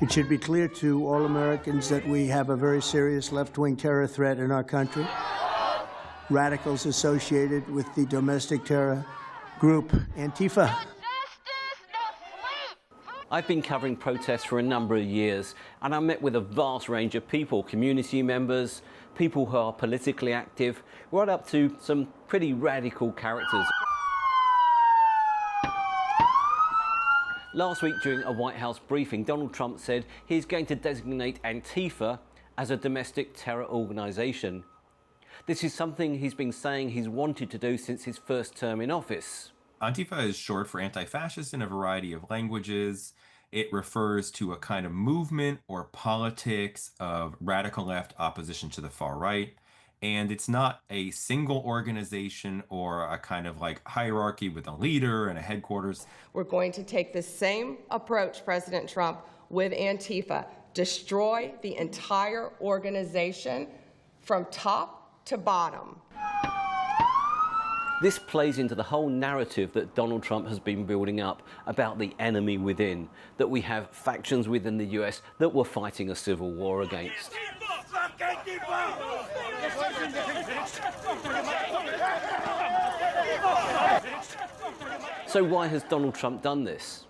It should be clear to all Americans that we have a very serious left-wing terror threat in our country. Radicals associated with the domestic terror group Antifa. I've been covering protests for a number of years, and I met with a vast range of people, community members, people who are politically active, right up to some pretty radical characters. Last week during a White House briefing, Donald Trump said he's going to designate Antifa as a domestic terror organization. This is something he's been saying he's wanted to do since his first term in office. Antifa is short for anti-fascist in a variety of languages. It refers to a kind of movement or politics of radical left opposition to the far right. And it's not a single organization or a kind of like hierarchy with a leader and a headquarters. We're going to take the same approach, President Trump, with Antifa. Destroy the entire organization from top to bottom. This plays into the whole narrative that Donald Trump has been building up about the enemy within, that we have factions within the US that we're fighting a civil war against. So why has Donald Trump done this?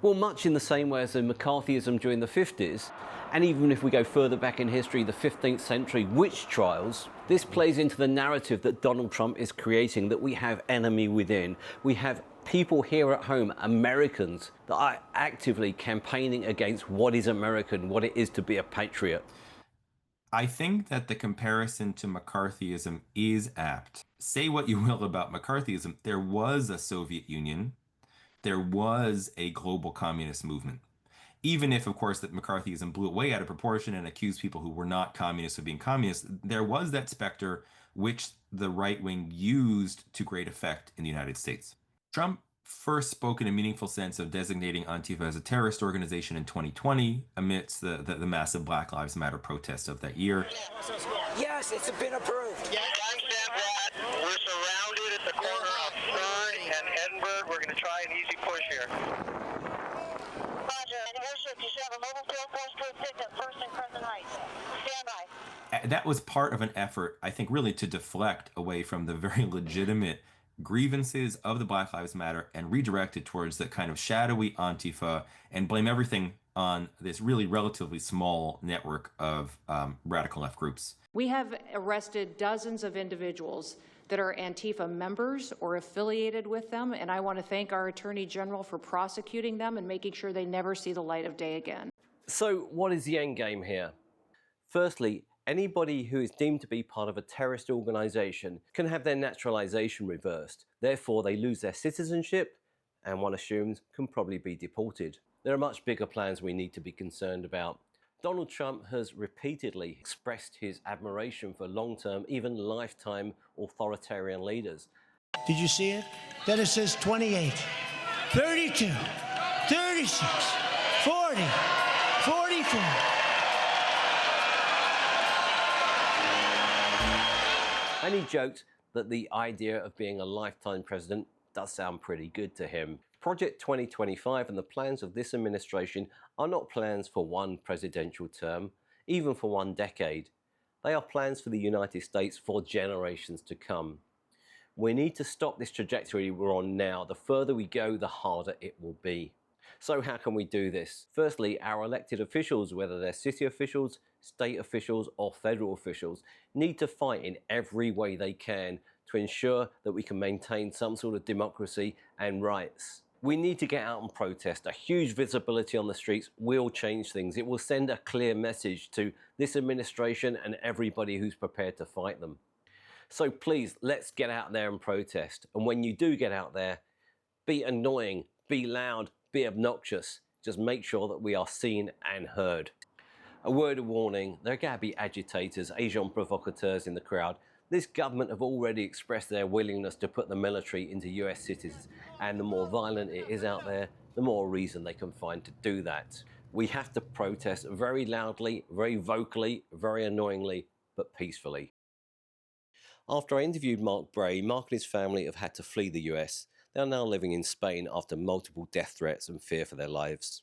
Well, much in the same way as the McCarthyism during the 50s, and even if we go further back in history, the 15th century witch trials, this plays into the narrative that Donald Trump is creating, that we have enemy within. We have people here at home, Americans, that are actively campaigning against what is American, what it is to be a patriot. I think that the comparison to McCarthyism is apt. Say what you will about McCarthyism, there was a Soviet Union, there was a global communist movement. Even if, of course, that McCarthyism blew it way out of proportion and accused people who were not communists of being communists, there was that specter which the right wing used to great effect in the United States. Trump first spoke in a meaningful sense of designating Antifa as a terrorist organization in 2020 amidst the massive Black Lives Matter protests of that year. Yes, it's been approved. Yeah, we're surrounded at the corner of Third and Edinburgh. We're going to try an easy push here. Roger, and airship, you should have a mobile field post to pick up First and Crescent Heights. Stand by. That was part of an effort, I think, really to deflect away from the very legitimate grievances of the Black Lives Matter and redirect it towards that kind of shadowy Antifa and blame everything on this really relatively small network of radical left groups. We have arrested dozens of individuals that are Antifa members or affiliated with them, and I want to thank our Attorney General for prosecuting them and making sure they never see the light of day again. So what is the end game here? Firstly, anybody who is deemed to be part of a terrorist organization can have their naturalization reversed. Therefore, they lose their citizenship and, one assumes, can probably be deported. There are much bigger plans we need to be concerned about. Donald Trump has repeatedly expressed his admiration for long-term, even lifetime authoritarian leaders. Did you see it? Then it says 28, 32, 36, 40, 44. And he joked that the idea of being a lifetime president does sound pretty good to him. Project 2025 and the plans of this administration are not plans for one presidential term, even for one decade. They are plans for the United States for generations to come. We need to stop this trajectory we're on now. The further we go, the harder it will be. So how can we do this? Firstly, our elected officials, whether they're city officials, state officials, or federal officials, need to fight in every way they can to ensure that we can maintain some sort of democracy and rights. We need to get out and protest. A huge visibility on the streets will change things. It will send a clear message to this administration and everybody who's prepared to fight them. So please, let's get out there and protest. And when you do get out there, be annoying, be loud, be obnoxious. Just make sure that we are seen and heard. A word of warning, there are going to be agitators, agents provocateurs in the crowd. This government have already expressed their willingness to put the military into US cities, and the more violent it is out there, the more reason they can find to do that. We have to protest very loudly, very vocally, very annoyingly, but peacefully. After I interviewed Mark Bray, Mark and his family have had to flee the US. They are now living in Spain after multiple death threats and fear for their lives.